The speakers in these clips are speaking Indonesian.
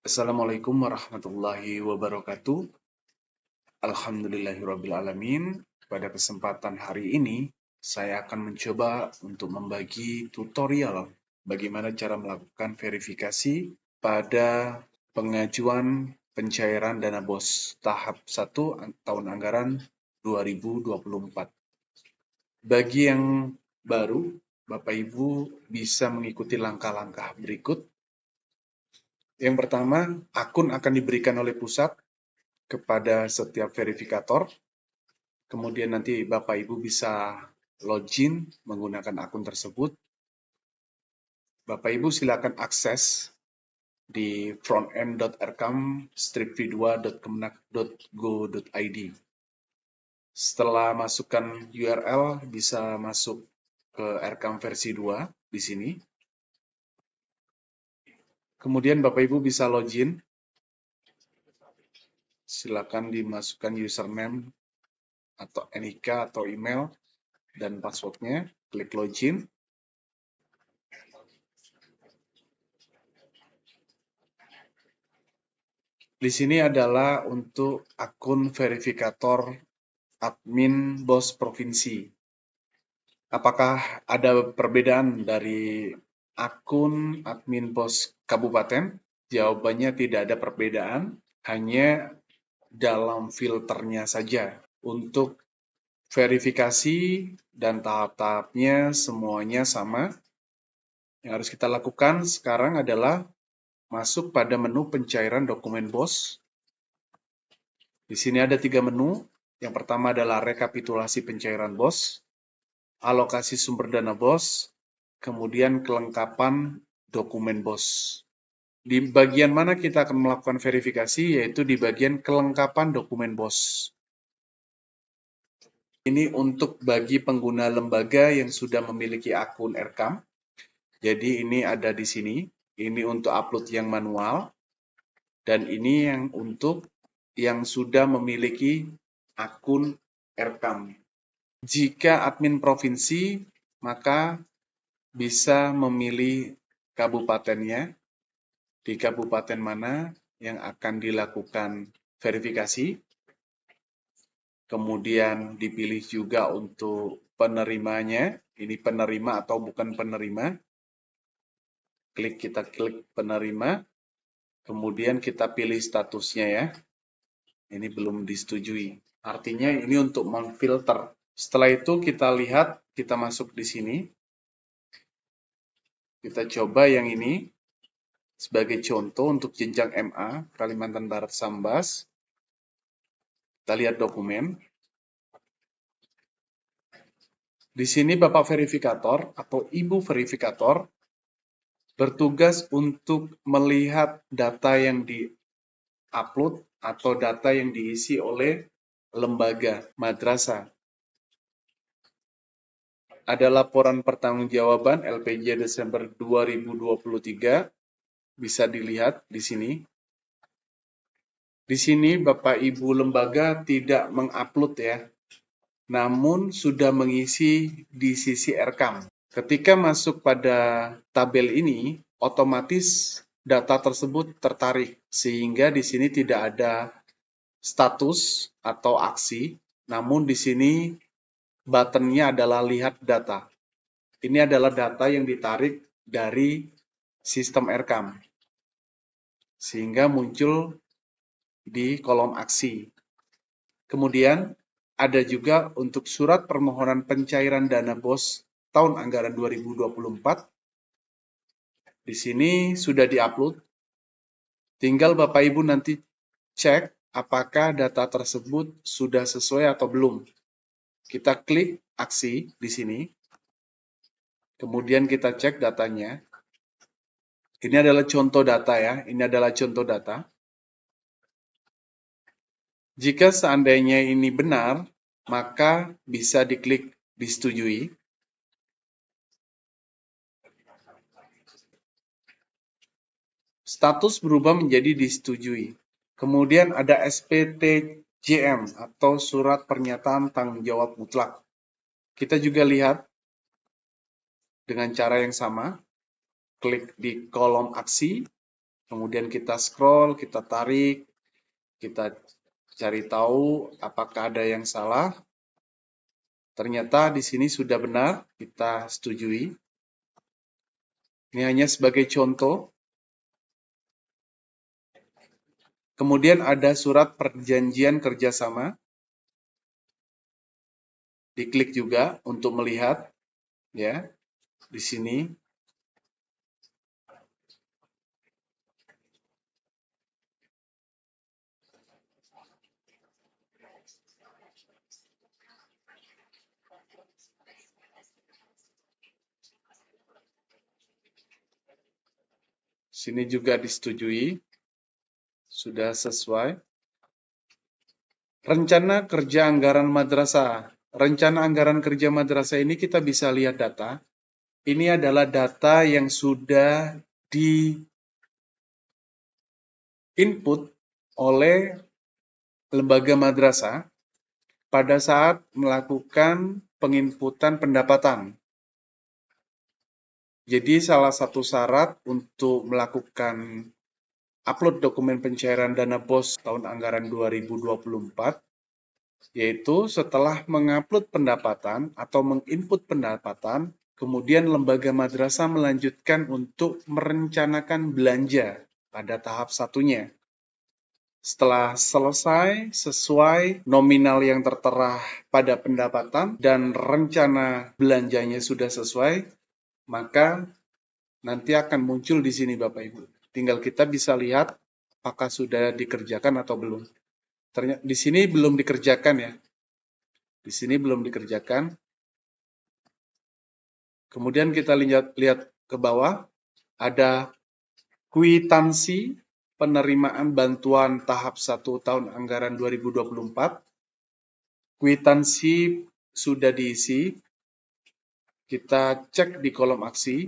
Assalamualaikum warahmatullahi wabarakatuh. Alhamdulillahirrabbilalamin. Pada kesempatan hari ini, saya akan mencoba untuk membagi tutorial bagaimana cara melakukan verifikasi pada pengajuan pencairan dana BOS tahap 1 tahun anggaran 2024. Bagi yang baru, Bapak Ibu bisa mengikuti langkah-langkah berikut. Yang pertama, akun akan diberikan oleh pusat kepada setiap verifikator. Kemudian nanti Bapak Ibu bisa login menggunakan akun tersebut. Bapak Ibu silakan akses di frontend.rkam-v2.kemenak.go.id. Setelah masukkan URL, bisa masuk ke Rkam versi 2 di sini. Kemudian Bapak Ibu bisa login. Silakan dimasukkan username atau NIK atau email dan passwordnya. Klik login. Di sini adalah untuk akun verifikator admin BOS provinsi. Apakah ada perbedaan dari akun admin BOS kabupaten? Jawabannya tidak ada perbedaan, hanya dalam filternya saja. Untuk verifikasi dan tahap-tahapnya semuanya sama. Yang harus kita lakukan sekarang adalah masuk pada menu pencairan dokumen BOS. Di sini ada 3 menu. Yang pertama adalah rekapitulasi pencairan BOS, alokasi sumber dana BOS, kemudian kelengkapan dokumen BOS. Di bagian mana kita akan melakukan verifikasi, yaitu di bagian kelengkapan dokumen BOS. Ini untuk bagi pengguna lembaga yang sudah memiliki akun Rkam. Jadi ini ada di sini. Ini untuk upload yang manual. Dan ini yang untuk yang sudah memiliki akun Rkam. Jika admin provinsi, maka bisa memilih kabupatennya, di kabupaten mana yang akan dilakukan verifikasi. Kemudian dipilih juga untuk penerimanya, ini penerima atau bukan penerima. Kita klik penerima, kemudian kita pilih statusnya ya. Ini belum disetujui. Artinya ini untuk memfilter. Setelah itu kita lihat, kita masuk di sini. Kita coba yang ini sebagai contoh untuk jenjang MA Kalimantan Barat Sambas. Kita lihat dokumen. Di sini Bapak verifikator atau Ibu verifikator bertugas untuk melihat data yang di-upload atau data yang diisi oleh lembaga madrasah. Ada laporan pertanggungjawaban LPJ Desember 2023, bisa dilihat di sini. Di sini Bapak Ibu lembaga tidak mengupload ya, namun sudah mengisi di sisi Rkam. Ketika masuk pada tabel ini, otomatis data tersebut tertarik, sehingga di sini tidak ada status atau aksi, namun di sini buttonnya adalah lihat data. Ini adalah data yang ditarik dari sistem Rkam, sehingga muncul di kolom aksi. Kemudian ada juga untuk surat permohonan pencairan dana BOS tahun anggaran 2024. Di sini sudah diupload. Tinggal Bapak Ibu nanti cek apakah data tersebut sudah sesuai atau belum. Kita klik aksi di sini. Kemudian kita cek datanya. Ini adalah contoh data ya. Ini adalah contoh data. Jika seandainya ini benar, maka bisa diklik disetujui. Status berubah menjadi disetujui. Kemudian ada SPTJM atau Surat Pernyataan Tanggung Jawab Mutlak. Kita juga lihat dengan cara yang sama. Klik di kolom aksi. Kemudian kita scroll, kita tarik, kita cari tahu apakah ada yang salah. Ternyata di sini sudah benar, kita setujui. Ini hanya sebagai contoh. Kemudian ada surat perjanjian kerjasama. Diklik juga untuk melihat, ya, di sini. Sini juga disetujui, sudah sesuai. Rencana kerja anggaran madrasah. Rencana anggaran kerja madrasah ini kita bisa lihat data. Ini adalah data yang sudah di-input oleh lembaga madrasah pada saat melakukan penginputan pendapatan. Jadi salah satu syarat untuk melakukan upload dokumen pencairan dana BOS tahun anggaran 2024, yaitu setelah mengupload pendapatan atau menginput pendapatan, kemudian lembaga madrasah melanjutkan untuk merencanakan belanja pada tahap satunya. Setelah selesai sesuai nominal yang tertera pada pendapatan dan rencana belanjanya sudah sesuai, maka nanti akan muncul di sini Bapak Ibu. Tinggal kita bisa lihat apakah sudah dikerjakan atau belum. Ternyata di sini belum dikerjakan ya. Di sini belum dikerjakan. Kemudian kita lihat ke bawah, ada kwitansi penerimaan bantuan tahap 1 tahun anggaran 2024. Kwitansi sudah diisi. Kita cek di kolom aksi.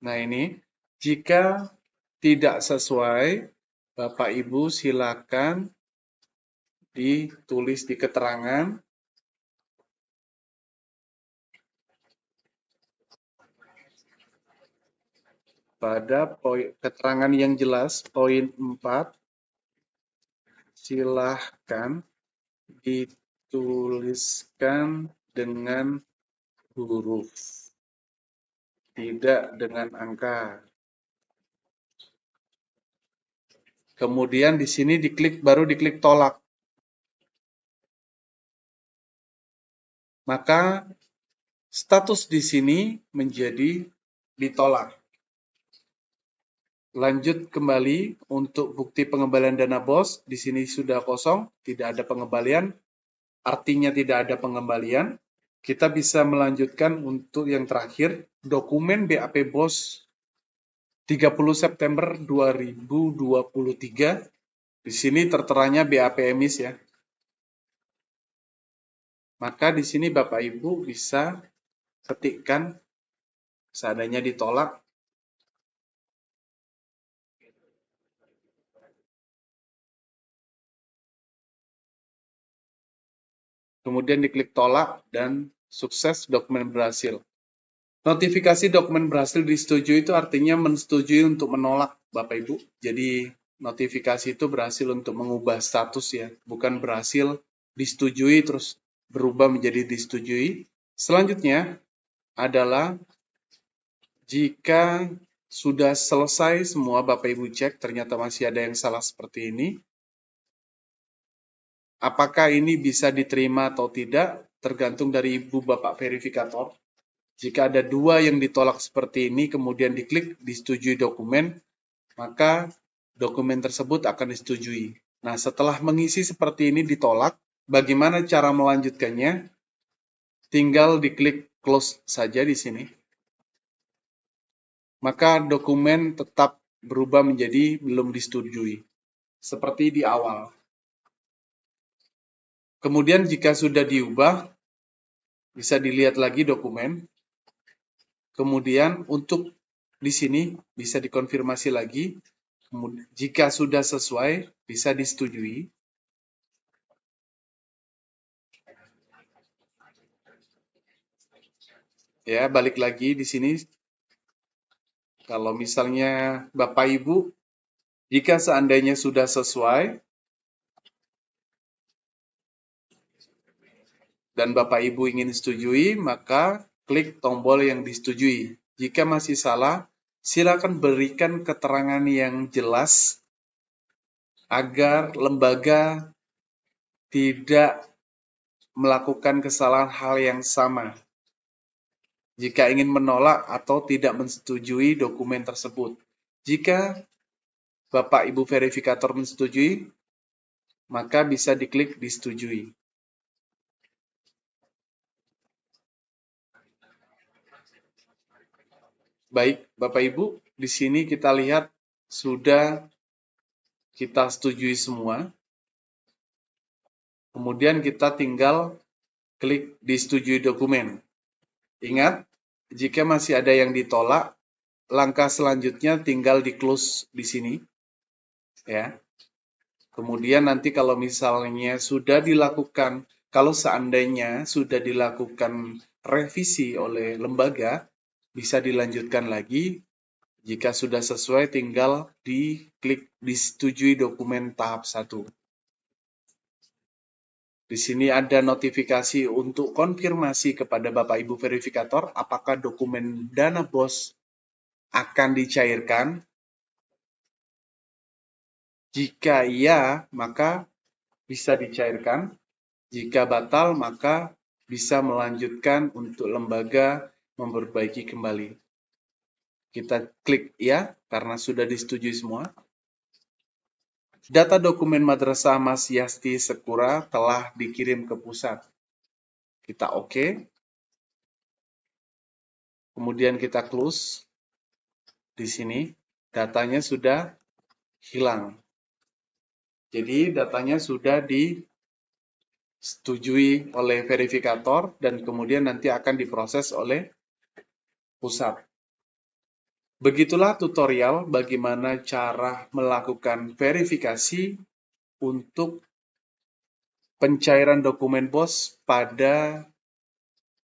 Nah ini, jika tidak sesuai, Bapak Ibu silakan ditulis di keterangan. Pada keterangan yang jelas, poin 4, silahkan dituliskan dengan huruf, tidak dengan angka. Kemudian di sini baru diklik tolak. Maka status di sini menjadi ditolak. Lanjut kembali untuk bukti pengembalian dana BOS. Di sini sudah kosong, tidak ada pengembalian. Artinya tidak ada pengembalian. Kita bisa melanjutkan untuk yang terakhir, dokumen BAP BOS 30 September 2023. Di sini terteranya BAP emis ya. Maka di sini Bapak Ibu bisa ketikkan seandainya ditolak. Kemudian diklik tolak dan sukses dokumen berhasil. Notifikasi dokumen berhasil disetujui itu artinya mensetujui untuk menolak Bapak Ibu. Jadi notifikasi itu berhasil untuk mengubah status ya, bukan berhasil disetujui terus berubah menjadi disetujui. Selanjutnya adalah jika sudah selesai semua Bapak Ibu cek ternyata masih ada yang salah seperti ini. Apakah ini bisa diterima atau tidak tergantung dari Ibu Bapak verifikator. Jika ada dua yang ditolak seperti ini, kemudian diklik disetujui dokumen, maka dokumen tersebut akan disetujui. Nah, setelah mengisi seperti ini ditolak, bagaimana cara melanjutkannya? Tinggal diklik close saja di sini. Maka dokumen tetap berubah menjadi belum disetujui, seperti di awal. Kemudian jika sudah diubah, bisa dilihat lagi dokumen. Kemudian untuk di sini bisa dikonfirmasi lagi. Jika sudah sesuai, bisa disetujui. Ya, balik lagi di sini. Kalau misalnya Bapak Ibu, jika seandainya sudah sesuai, dan Bapak Ibu ingin setujui, maka klik tombol yang disetujui. Jika masih salah, silakan berikan keterangan yang jelas agar lembaga tidak melakukan kesalahan hal yang sama jika ingin menolak atau tidak menyetujui dokumen tersebut. Jika Bapak Ibu verifikator menyetujui, maka bisa diklik disetujui. Baik, Bapak Ibu, di sini kita lihat sudah kita setujui semua. Kemudian kita tinggal klik disetujui dokumen. Ingat, jika masih ada yang ditolak, langkah selanjutnya tinggal di close di sini. Ya. Kemudian nanti kalau misalnya sudah dilakukan, kalau seandainya sudah dilakukan revisi oleh lembaga, bisa dilanjutkan lagi. Jika sudah sesuai, tinggal diklik disetujui dokumen tahap 1. Di sini ada notifikasi untuk konfirmasi kepada Bapak Ibu verifikator apakah dokumen dana BOS akan dicairkan. Jika iya, maka bisa dicairkan. Jika batal, maka bisa melanjutkan untuk lembaga memperbaiki kembali. Kita klik ya, karena sudah disetujui semua. Data dokumen Madrasah Mas Yasti Sekura telah dikirim ke pusat. Kita oke. Kemudian kita close. Di sini datanya sudah hilang. Jadi datanya sudah disetujui oleh verifikator dan kemudian nanti akan diproses oleh pusat. Begitulah tutorial bagaimana cara melakukan verifikasi untuk pencairan dokumen BOS pada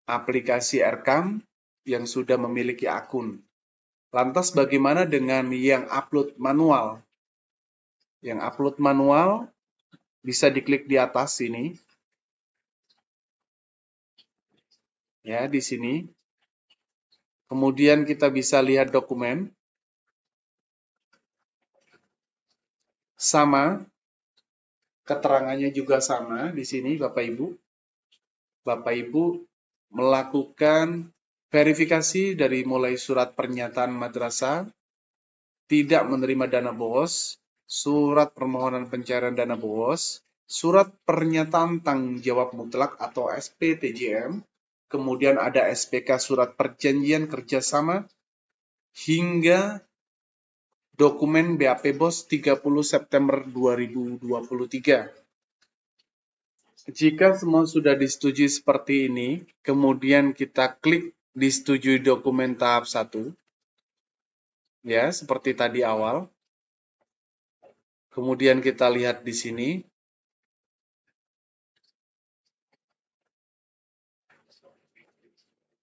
aplikasi Erkam yang sudah memiliki akun. Lantas bagaimana dengan yang upload manual? Yang upload manual bisa diklik di atas sini. Ya, di sini. Kemudian kita bisa lihat dokumen. Sama, keterangannya juga sama di sini Bapak Ibu. Bapak Ibu melakukan verifikasi dari mulai surat pernyataan madrasah, tidak menerima dana BOS, surat permohonan pencairan dana BOS, surat pernyataan tanggung jawab mutlak atau SPTJM, kemudian ada SPK surat perjanjian kerjasama, hingga dokumen BAP BOS 30 September 2023. Jika semua sudah disetujui seperti ini, kemudian kita klik disetujui dokumen tahap 1. Ya, seperti tadi awal. Kemudian kita lihat di sini.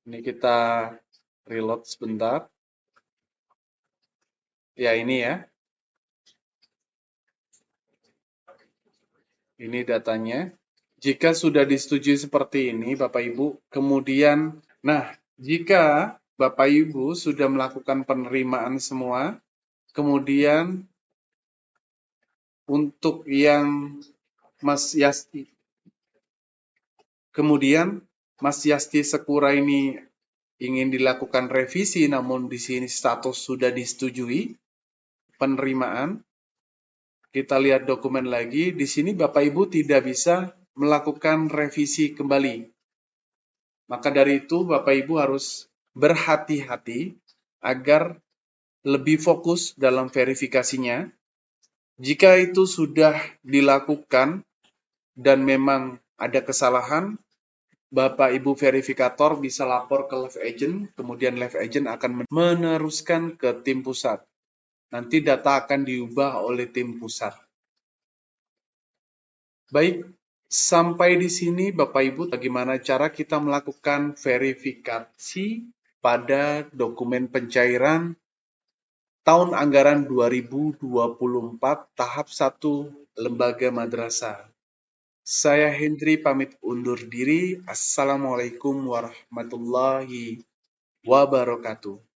Ini kita reload sebentar. Ya, ini ya. Ini datanya. Jika sudah disetujui seperti ini, Bapak Ibu, kemudian, jika Bapak Ibu sudah melakukan penerimaan semua, kemudian untuk yang Mas Yasti, kemudian Mas Yasti Sekura ini ingin dilakukan revisi, namun di sini status sudah disetujui penerimaan. Kita lihat dokumen lagi, di sini Bapak Ibu tidak bisa melakukan revisi kembali. Maka dari itu Bapak Ibu harus berhati-hati agar lebih fokus dalam verifikasinya. Jika itu sudah dilakukan dan memang ada kesalahan, Bapak Ibu verifikator bisa lapor ke Live Agent, kemudian Live Agent akan meneruskan ke tim pusat. Nanti data akan diubah oleh tim pusat. Baik, sampai di sini Bapak Ibu bagaimana cara kita melakukan verifikasi pada dokumen pencairan tahun anggaran 2024 tahap 1 Lembaga Madrasah. Saya Hendri pamit undur diri. Assalamualaikum warahmatullahi wabarakatuh.